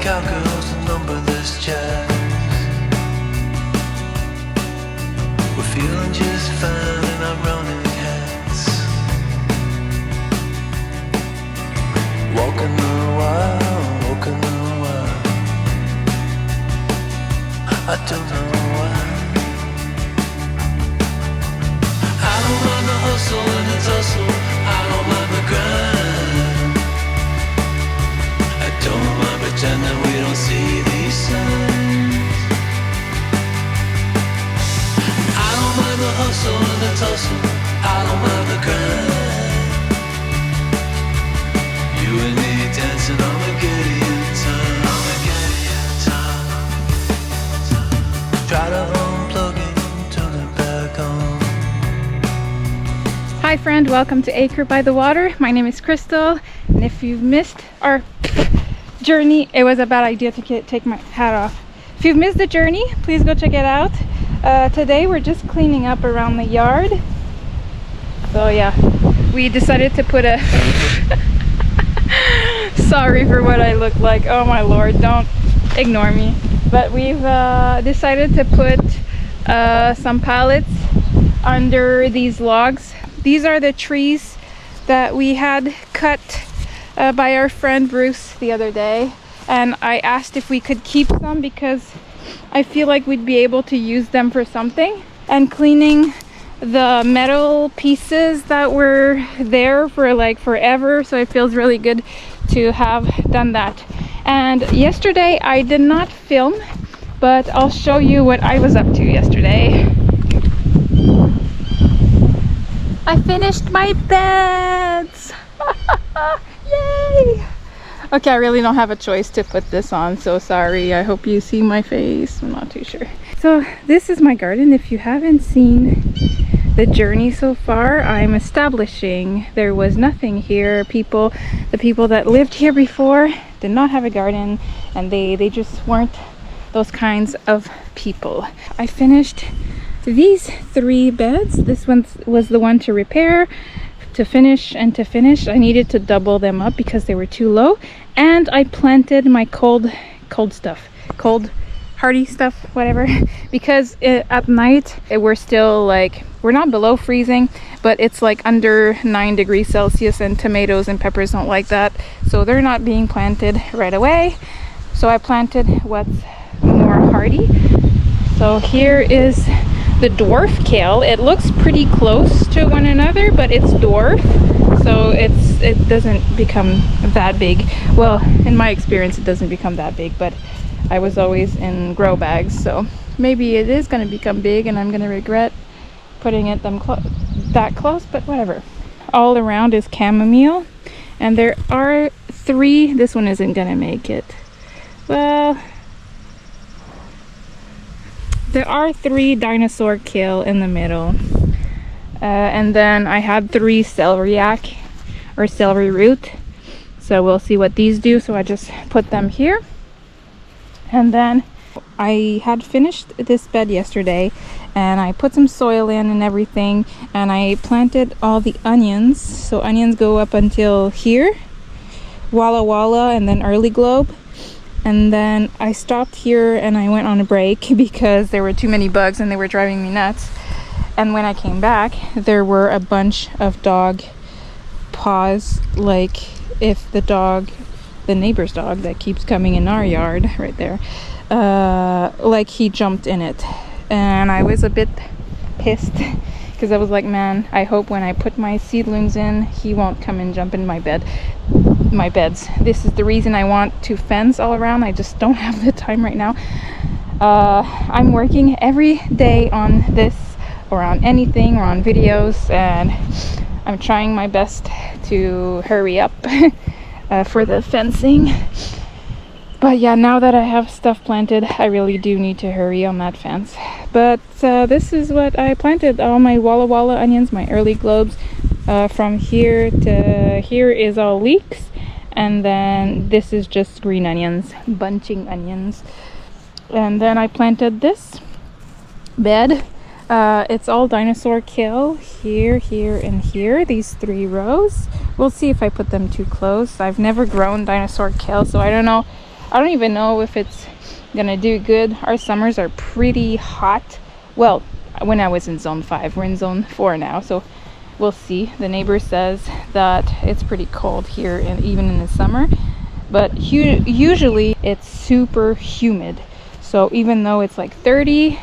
cowgirls and numberless jacks. We're feeling just fine in our running hats. Walking the wild, walking the wild. I don't know why. I don't mind the hustle and the tussle. I don't mind the grind. I don't mind pretending we don't see these signs. I don't mind the hustle and the tussle. I don't mind the grind. You and me dancing on the Gideon time. On the Gideon time. Try to unplug it, turn it back on. Hi friend, welcome to Acre by the water. My name is Krystle, and if you've missed our journey, it was a bad idea to take my hat off. If you've missed the journey, please go check it out. Today we're just cleaning up around the yard. So yeah, we decided to put a sorry for what I look like, oh my lord, don't ignore me, but we've decided to put some pallets under these logs. These are the trees that we had cut by our friend Bruce the other day, and I asked if we could keep some because I feel like we'd be able to use them for something. And cleaning the metal pieces that were there for like forever, so it feels really good to have done that. And yesterday I did not film, but I'll show you what I was up to yesterday. I finished my beds! Yay! Okay, I really don't have a choice to put this on, so sorry. I hope you see my face. I'm not too sure. So this is my garden. If you haven't seen the journey so far, I'm establishing there was nothing here. The people that lived here before did not have a garden, and they just weren't those kinds of people. I finished these 3 beds. This one was the one to repair, to finish. I needed to double them up because they were too low, and I planted my cold hardy stuff, whatever, because at night we're still like, we're not below freezing, but it's like under 9 degrees Celsius, and tomatoes and peppers don't like that, so they're not being planted right away. So I planted what's more hardy. So here is the dwarf kale. It looks pretty close to one another, but it's dwarf, so it doesn't become that big. Well, in my experience it doesn't become that big, but I was always in grow bags, so maybe it is going to become big and I'm going to regret putting it that close, but whatever. All around is chamomile, and there are 3. This one isn't going to make it. Well, there are 3 dinosaur kale in the middle, and then I had 3 celeriac or celery root, so we'll see what these do. So I just put them here, and then I had finished this bed yesterday, and I put some soil in and everything, and I planted all the onions. So onions go up until here, Walla Walla, and then early globe. And then I stopped here and I went on a break because there were too many bugs and they were driving me nuts. And when I came back, there were a bunch of dog paws, like if the neighbor's dog that keeps coming in our yard right there, like he jumped in it. And I was a bit pissed because I was like, man, I hope when I put my seedlings in, he won't come and jump in my beds. This is the reason I want to fence all around. I just don't have the time right now. I'm working every day on this, or on anything, or on videos, and I'm trying my best to hurry up for the fencing. But yeah, now that I have stuff planted, I really do need to hurry on that fence. But this is what I planted. All my Walla Walla onions, my early globes. From here to here is all leeks, and then this is just green onions, bunching onions. And then I planted this bed. It's all dinosaur kale here, here, and here, these 3 rows. We'll see if I put them too close. I've never grown dinosaur kale, so I don't know I don't even know if it's gonna do good. Our summers are pretty hot. Well, when I was in zone 5, we're in zone 4 now, so we'll see. The neighbor says that it's pretty cold here, and even in the summer, but usually it's super humid. So even though it's like 30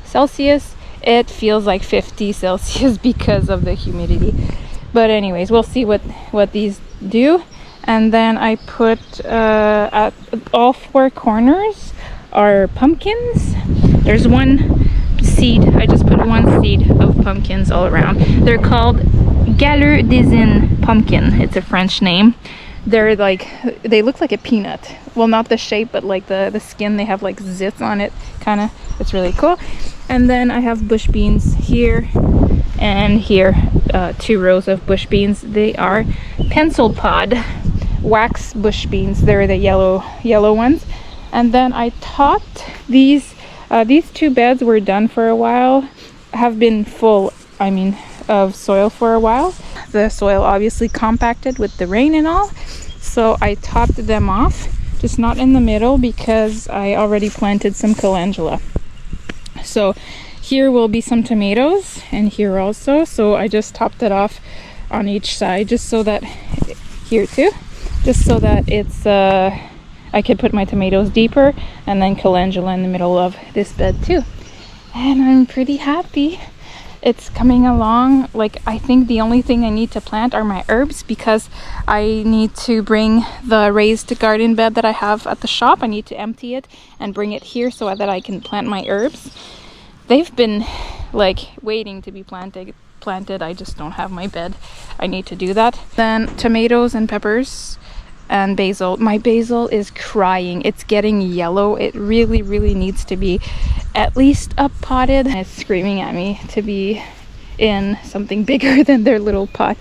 Celsius, it feels like 50 Celsius because of the humidity. But anyways, we'll see what these do. And then I put at all 4 corners are pumpkins. There's one seed. I just put 1 seed of pumpkins all around. They're called Galeur des Innes pumpkin. It's a French name. They're like, they look like a peanut. Well, not the shape, but like the skin. They have like zits on it, kind of. It's really cool. And then I have bush beans here and here, 2 rows of bush beans. They are pencil pod wax bush beans. They're the yellow ones. And then I topped these 2 beds were done for a while, have been full, I mean, of soil for a while. The soil obviously compacted with the rain and all, so I topped them off, just not in the middle because I already planted some calendula. So here will be some tomatoes, and here also, so I just topped it off on each side, just so that, here too, just so that it's I could put my tomatoes deeper, and then calendula in the middle of this bed too. And I'm pretty happy. It's coming along. Like, I think the only thing I need to plant are my herbs, because I need to bring the raised garden bed that I have at the shop. I need to empty it and bring it here so that I can plant my herbs. They've been like waiting to be planted. I just don't have my bed. I need to do that. Then tomatoes and peppers and basil. My basil is crying. It's getting yellow. It really needs to be at least up potted. It's screaming at me to be in something bigger than their little pot.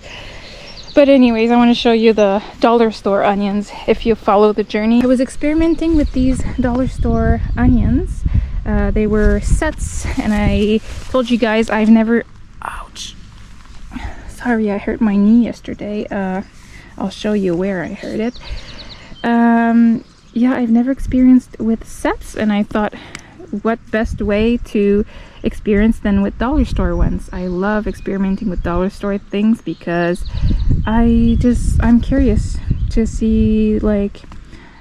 But anyways, I want to show you the dollar store onions if you follow the journey. I was experimenting with these dollar store onions. They were sets, and I told you guys I've never, ouch, sorry, I hurt my knee yesterday. I'll show you where I hurt it. Yeah, I've never experienced with sets, and I thought, what best way to experience than with dollar store ones? I love experimenting with dollar store things because I'm curious to see like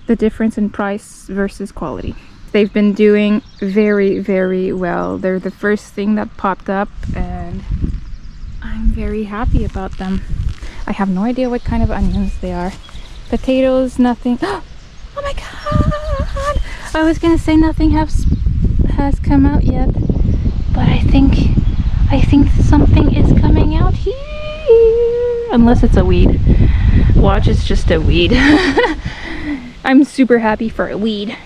the difference in price versus quality. They've been doing very well. They're the first thing that popped up, and I'm very happy about them. I have no idea what kind of onions they are. Potatoes, nothing. Oh my god! I was gonna say nothing has come out yet, but I think something is coming out here. Unless it's a weed. Watch, it's just a weed. I'm super happy for a weed.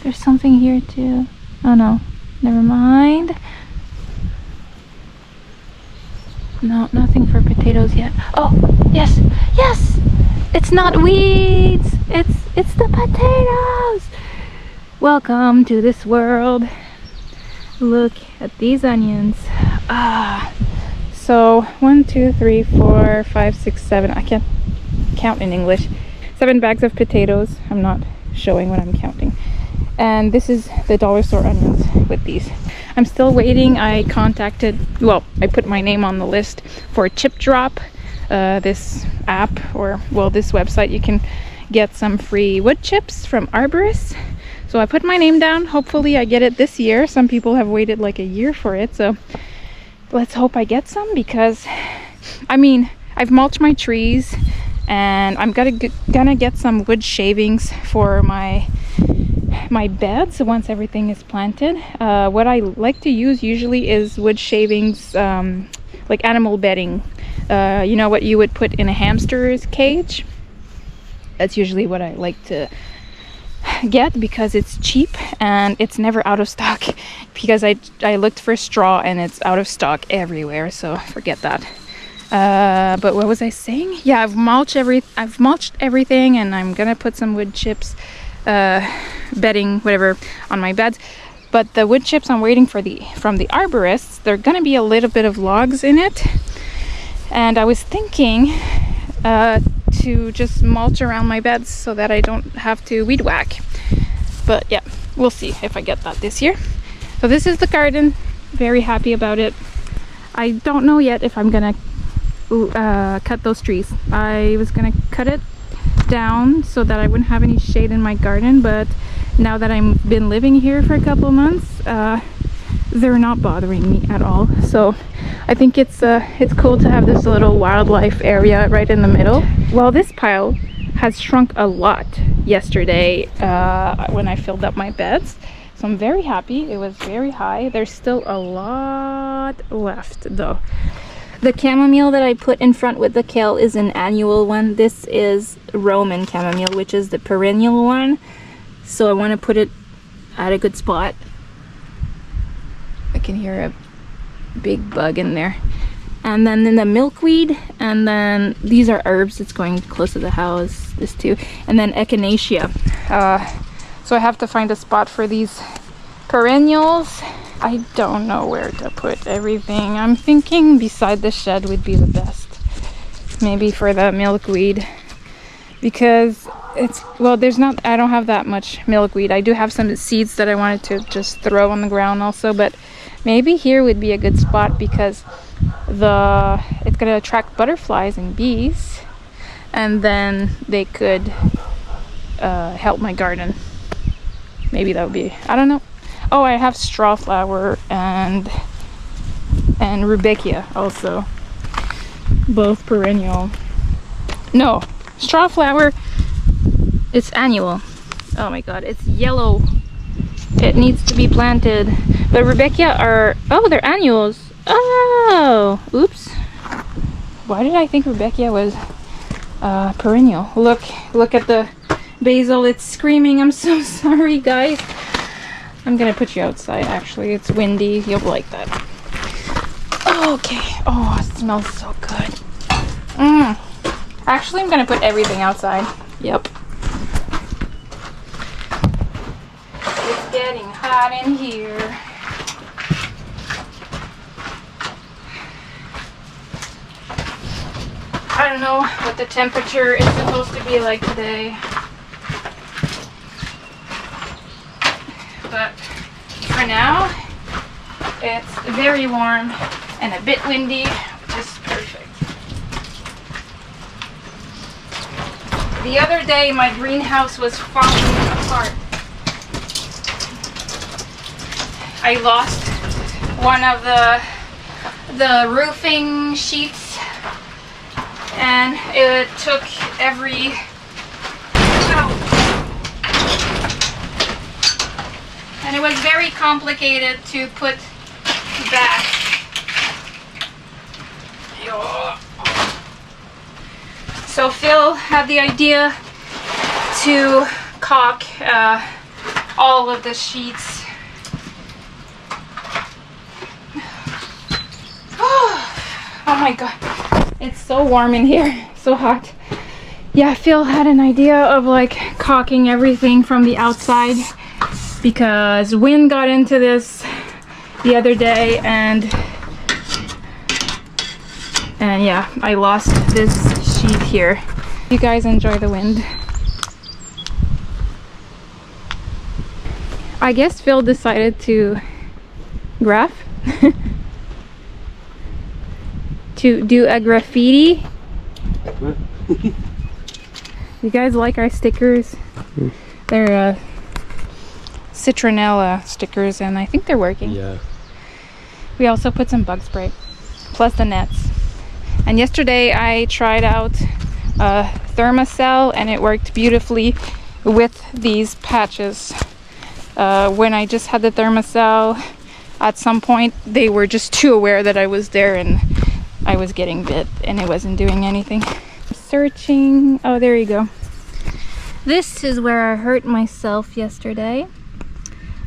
There's something here too. Oh no, never mind. No, nothing for potatoes yet. Oh, yes, it's not weeds, it's the potatoes. Welcome to this world. Look at these onions. So 1 2 3 4 5 6 7, I can't count in English. 7 bags of potatoes. I'm not showing what I'm counting. And this is the dollar store onions with these. I'm still waiting. I put my name on the list for Chip Drop, this app, or well, this website. You can get some free wood chips from arborists. So I put my name down. Hopefully I get it this year. Some people have waited like a year for it, so let's hope I get some, because I mean, I've mulched my trees, and I'm gonna get some wood shavings for my beds once everything is planted. What I like to use usually is wood shavings, like animal bedding. You know what you would put in a hamster's cage? That's usually what I like to get, because it's cheap and it's never out of stock, because I looked for straw and it's out of stock everywhere, so forget that. But what was I saying? Yeah, I've mulched everything, and I'm gonna put some wood chips, bedding, whatever, on my beds. But the wood chips I'm waiting for from the arborists, they're gonna be a little bit of logs in it, and I was thinking to to just mulch around my beds so that I don't have to weed whack. But yeah, we'll see if I get that this year. So this is the garden. Very happy about it. I don't know yet if I'm gonna cut those trees. I was gonna cut it down so that I wouldn't have any shade in my garden, but now that I've been living here for a couple months, they're not bothering me at all. So I think it's cool to have this little wildlife area right in the middle. Well, this pile has shrunk a lot yesterday when I filled up my beds. So I'm very happy. It was very high. There's still a lot left though. The chamomile that I put in front with the kale is an annual one. This is Roman chamomile, which is the perennial one. So I want to put it at a good spot. I can hear a big bug in there. And then the milkweed, and then these are herbs. It's going close to the house, this too. And then echinacea. So I have to find a spot for these perennials. I don't know where to put everything. I'm thinking beside the shed would be the best. Maybe for the milkweed. Because it's, well, I don't have that much milkweed. I do have some seeds that I wanted to just throw on the ground also, but maybe here would be a good spot because it's gonna attract butterflies and bees, and then they could help my garden. Maybe that would be, I don't know. Oh, I have strawflower and rudbeckia also, both perennial. No, strawflower, it's annual. Oh my god, it's yellow. It needs to be planted. But rudbeckia are, oh, they're annuals. Oh, oops. Why did I think rudbeckia was perennial? Look at the basil. It's screaming. I'm so sorry, guys. I'm gonna put you outside. Actually, it's windy. You'll like that. Okay. Oh, it smells so good. Actually, I'm gonna put everything outside. Yep. It's getting hot in here. I don't know what the temperature is supposed to be like today. But for now, it's very warm and a bit windy, which is perfect. The other day, my greenhouse was falling apart. I lost one of the roofing sheets, and it took every and it was very complicated to put back. So Phil had the idea to caulk all of the sheets. Oh my god, it's so warm in here, so hot. Yeah, Phil had an idea of like caulking everything from the outside because wind got into this the other day, and yeah, I lost this sheet here. You guys enjoy the wind. I guess Phil decided to graph to do a graffiti. You guys like our stickers? They're citronella stickers, and I think they're working. Yeah. We also put some bug spray, plus the nets. And yesterday I tried out Thermacell, and it worked beautifully with these patches. When I just had the Thermacell, at some point they were just too aware that I was there and I was getting bit, and it wasn't doing anything. Searching. Oh, there you go. This is where I hurt myself yesterday.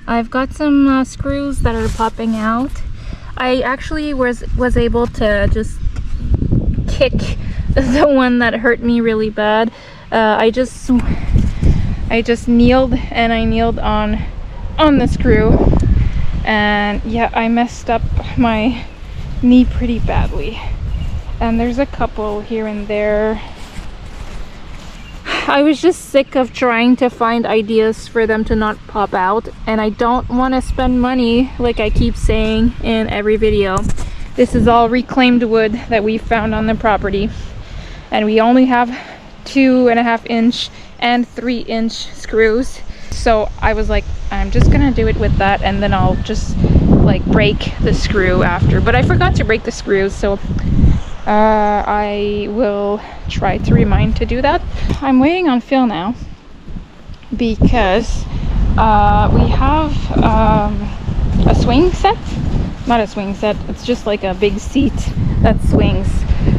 I've got some screws that are popping out. I actually was able to just kick the one that hurt me really bad. I just kneeled, and I kneeled on the screw, and yeah, I messed up my knee pretty badly. And there's a couple here and there. I was just sick of trying to find ideas for them to not pop out, and I don't want to spend money like I keep saying in every video. This is all reclaimed wood that we found on the property, and we only have 2.5 inch and 3 inch screws. So I was like, I'm just gonna do it with that, and then I'll just like break the screw after. But I forgot to break the screws, so I will try to remind to do that. I'm waiting on Phil now because we have a swing set. Not a swing set, it's just like a big seat that swings.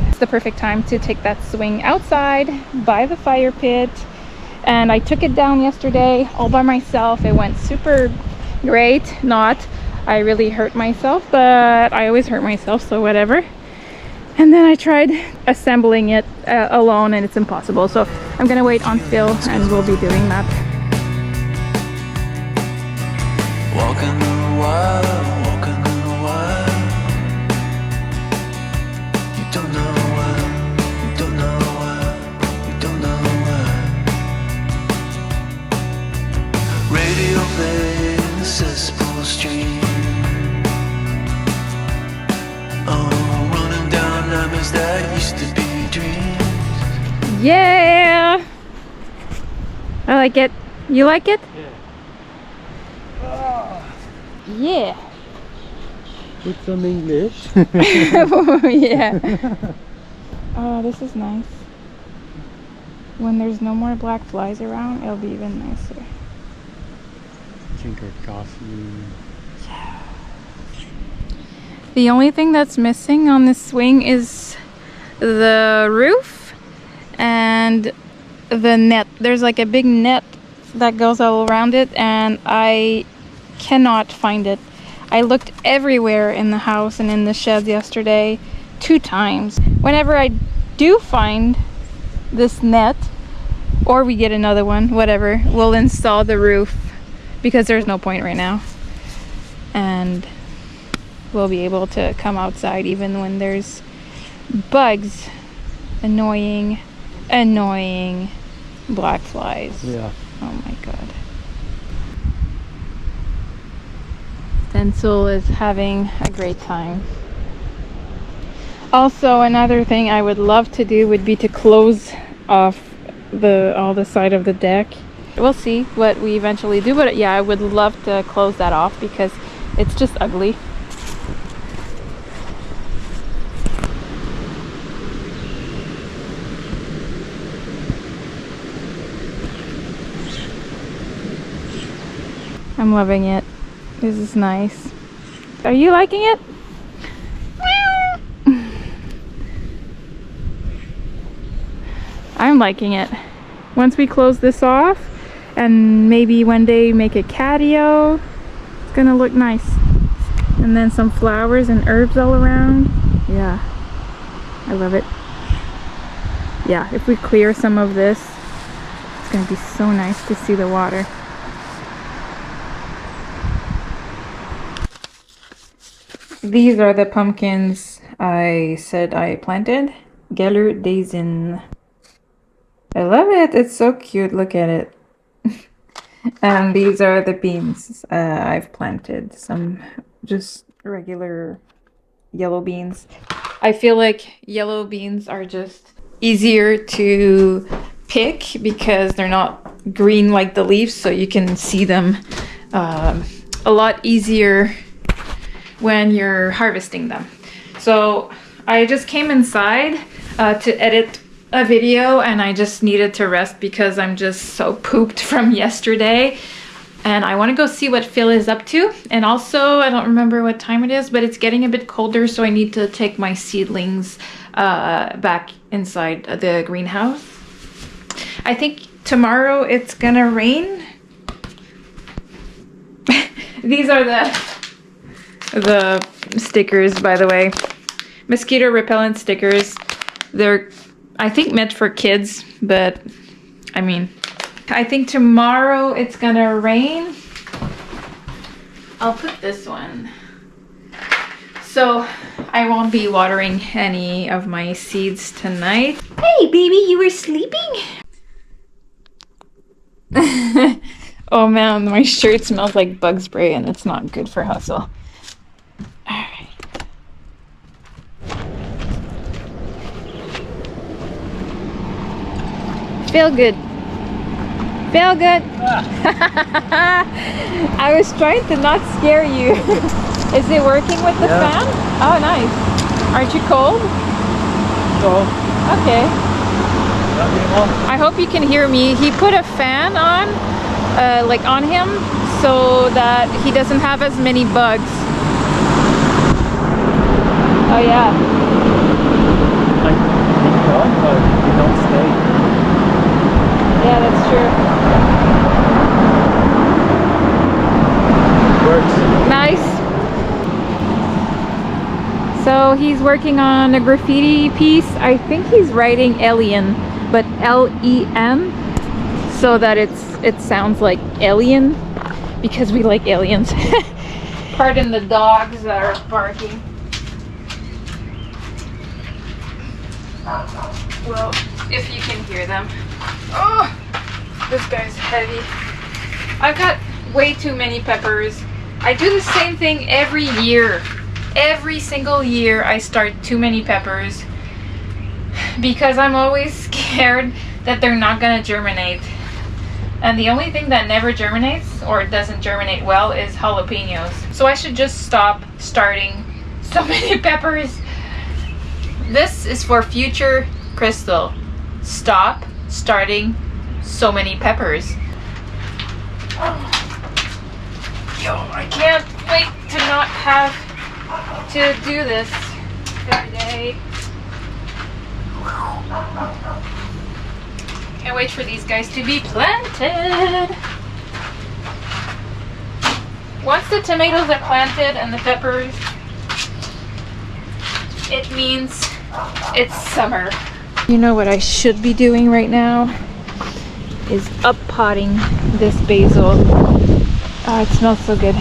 It's the perfect time to take that swing outside by the fire pit. And I took it down yesterday all by myself. It went super great. I really hurt myself, but I always hurt myself, so whatever. And then I tried assembling it alone, and it's impossible. So I'm gonna wait on Phil, and we'll be doing that. Walking the wild, walking the wild. You don't know why, you don't know why, you don't know why. Radio playing the cesspool stream. Oh, running down nightmares that used to be dreams. Yeah! I like it. You like it? Yeah. Put some English. Yeah. Oh, this is nice. When there's no more black flies around, it'll be even nicer. Drink our coffee. The only thing that's missing on this swing is the roof and the net. There's like a big net that goes all around it, and I cannot find it. I looked everywhere in the house and in the shed yesterday 2 times. Whenever I do find this net, or we get another one, whatever, we'll install the roof, because there's no point right now. And we'll be able to come outside even when there's bugs. Annoying black flies. Yeah. Oh my god. Stencil is having a great time. Also, another thing I would love to do would be to close off all the side of the deck. We'll see what we eventually do, but yeah, I would love to close that off because it's just ugly. I'm loving it. This is nice. Are you liking it? I'm liking it. Once we close this off and maybe one day make a catio, it's gonna look nice. And then some flowers and herbs all around. Yeah, I love it. Yeah, if we clear some of this, it's gonna be so nice to see the water. These are the pumpkins I said I planted. Geller Daisen. I love it. It's so cute. Look at it. And these are the beans I've planted. Some just regular yellow beans. I feel like yellow beans are just easier to pick because they're not green like the leaves, so you can see them a lot easier when you're harvesting them. So I just came inside to edit a video, and I just needed to rest because I'm just so pooped from yesterday, and I want to go see what Phil is up to. And also, I don't remember what time it is, but it's getting a bit colder, so I need to take my seedlings back inside the greenhouse. I think tomorrow it's gonna rain. These are the stickers, by the way. Mosquito repellent stickers. They're, I think, meant for kids, but I mean, I think tomorrow it's gonna rain. I'll put this one. So I won't be watering any of my seeds tonight. Hey baby, you were sleeping? Oh man, my shirt smells like bug spray and it's not good for hustle. Alright. Feel good. Feel good. I was trying to not scare you. Is it working with the fan? Oh, nice. Aren't you cold? No. Okay. I hope you can hear me. He put a fan on, like on him, so that he doesn't have as many bugs. Oh yeah. Like, you come, but you don't stay. Yeah, that's true. Works. Nice. So he's working on a graffiti piece. I think he's writing alien, but L-E-N, so that it sounds like alien, because we like aliens. Pardon the dogs that are barking. Well, if you can hear them. Oh, this guy's heavy. I've got way too many peppers. I do the same thing every year. Every single year I start too many peppers because I'm always scared that they're not gonna germinate. And the only thing that never germinates or doesn't germinate well is jalapenos. So I should just stop starting so many peppers. This is for future Krystle. Stop starting so many peppers. Yo, I can't wait to not have to do this every day. Can't wait for these guys to be planted. Once the tomatoes are planted and the peppers, it means it's summer. You know what I should be doing right now is up-potting this basil. Oh, it smells so good.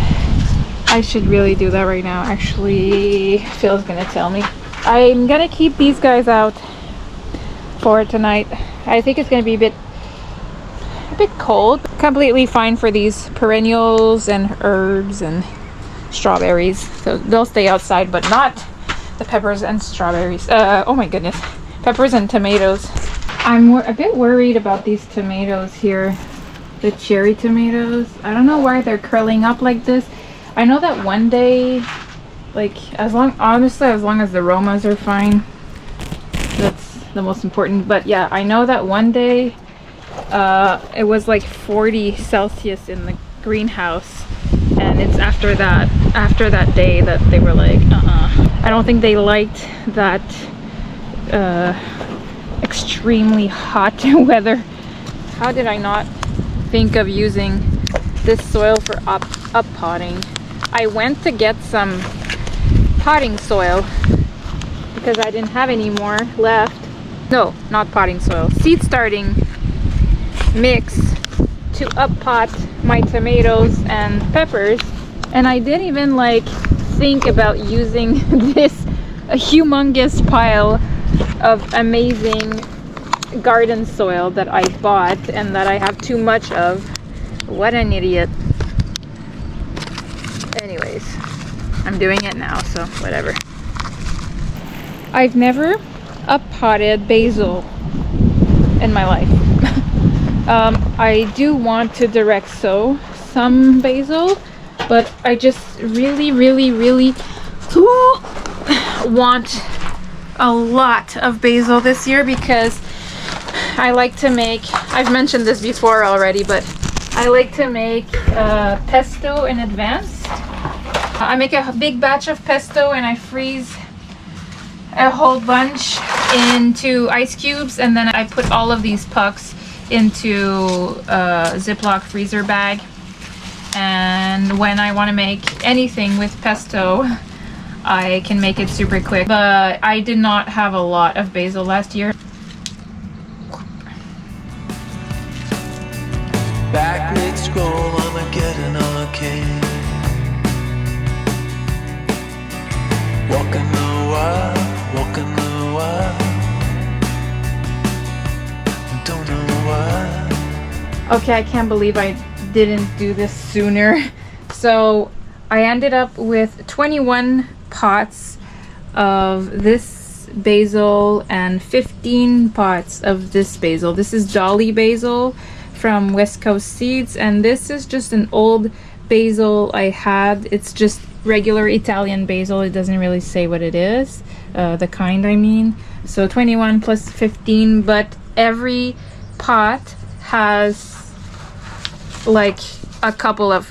I should really do that right now. Actually, Phil's gonna tell me. I'm gonna keep these guys out for tonight. I think it's gonna be a bit cold. Completely fine for these perennials and herbs and strawberries. So they'll stay outside, but not the peppers and strawberries. Oh my goodness. Peppers and tomatoes. I'm a bit worried about these tomatoes here. The cherry tomatoes. I don't know why they're curling up like this. I know that one day, like, honestly, as long as the aromas are fine, that's the most important. But yeah, I know that one day it was like 40 Celsius in the greenhouse, and it's after that day that they were like, I don't think they liked that extremely hot weather. How did I not think of using this soil for up potting? I went to get some potting soil because I didn't have any more left. No, not potting soil, seed starting mix to up pot my tomatoes and peppers, and I didn't even like think about using this humongous pile of amazing garden soil that I bought and that I have too much of. What an idiot. Anyways, I'm doing it now, so whatever. I've never up-potted basil in my life. I do want to direct sow some basil, but I just really want a lot of basil this year because I like to make, I've mentioned this before already, but I like to make pesto in advance. I make a big batch of pesto and I freeze a whole bunch into ice cubes, and then I put all of these pucks into a Ziploc freezer bag. And when I want to make anything with pesto, I can make it super quick. But I did not have a lot of basil last year. Back mid-scroll, I'm getting arcade. Walking the wild, walking the wild. Don't know why. Okay, I can't believe I didn't do this sooner. So I ended up with 21 pots of this basil and 15 pots of this basil. This is Deli basil from West Coast Seeds, and this is just an old basil I had. It's just regular Italian basil. It doesn't really say what it is, the kind I mean. So 21 plus 15, but every pot has like a couple of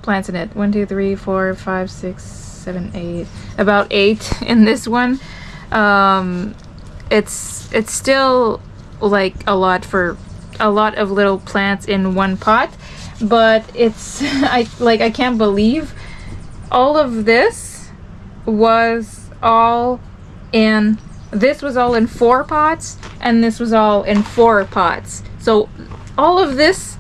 plants in it. 1, 2, 3, 4, 5, 6, 7, 8, about 8 in this one. It's still like a lot of little plants in one pot, but it's I can't believe all of this was all in 4 pots, and this was all in 4 pots. So all of this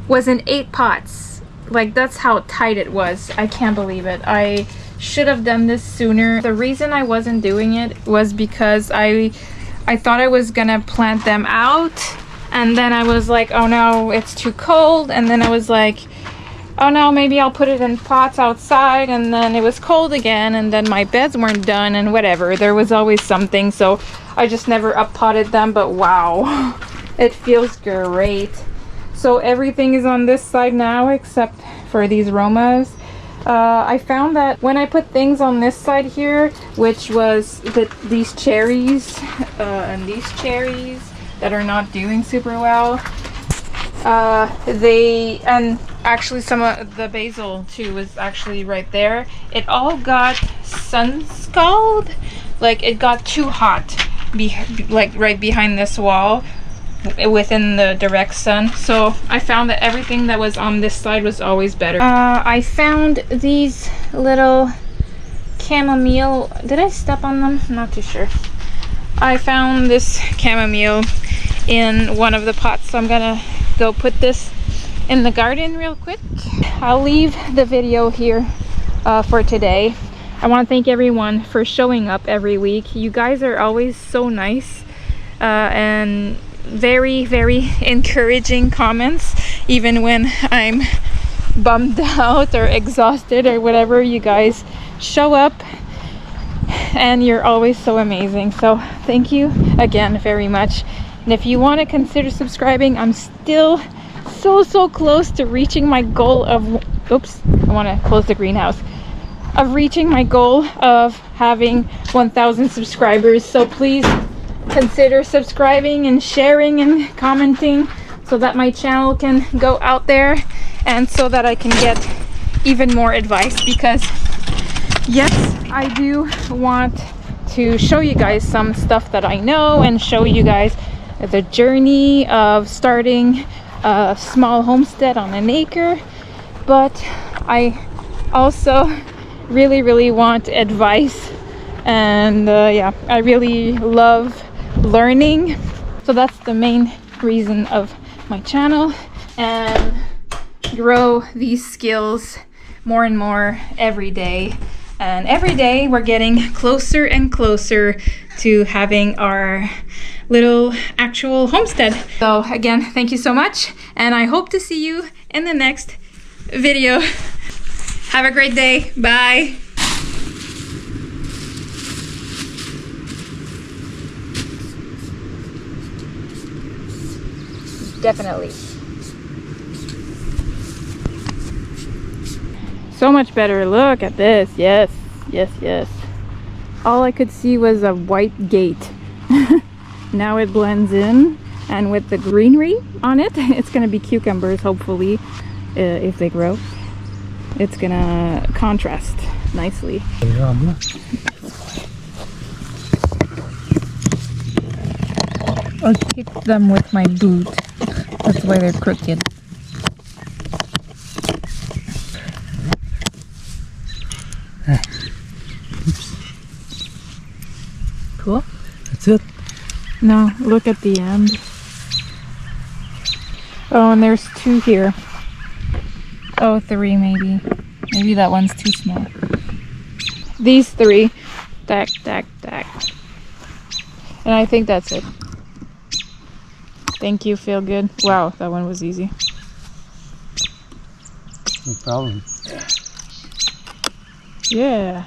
was in 8 pots. Like, that's how tight it was. I can't believe it. I should have done this sooner. The reason I wasn't doing it was because I thought I was gonna plant them out, and then I was like, oh no, it's too cold, and then I was like, oh no, maybe I'll put it in pots outside, and then it was cold again, and then my beds weren't done, and whatever. There was always something, so I just never up-potted them, but wow, it feels great. So everything is on this side now except for these Romas. I found that when I put things on this side here, which was these cherries and these cherries that are not doing super well, and actually some of the basil too was actually right there, it all got sun scald. Like, it got too hot like right behind this wall within the direct sun. So I found that everything that was on this side was always better. I found these little chamomile, did I step on them? Not too sure. I found this chamomile in one of the pots, so I'm gonna go put this in the garden real quick. I'll leave the video here for today. I want to thank everyone for showing up every week. You guys are always so nice and very, very encouraging comments, even when I'm bummed out or exhausted or whatever. You guys show up and you're always so amazing. So thank you again very much. And if you want to consider subscribing, I'm still so close to reaching my goal of, oops, I want to close the greenhouse, of reaching my goal of having 1,000 subscribers. So please consider subscribing and sharing and commenting so that my channel can go out there and so that I can get even more advice, because yes, I do want to show you guys some stuff that I know and show you guys the journey of starting a small homestead on an acre, but I also really want advice, and yeah, I really love learning. So that's the main reason of my channel, and grow these skills more and more every day. And every day we're getting closer and closer to having our little actual homestead. So again, thank you so much, and I hope to see you in the next video. Have a great day. Bye. Definitely. So much better. Look at this. Yes. All I could see was a white gate. Now it blends in, and with the greenery on it, it's gonna be cucumbers, hopefully, if they grow. It's gonna contrast nicely. I kicked them with my boot. That's why they're crooked. Cool. That's it. No, look at the end. Oh, and there's 2 here. Oh, 3 maybe. Maybe that one's too small. These 3. Stack. And I think that's it. Thank you, feel good. Wow, that one was easy. No problem. Yeah.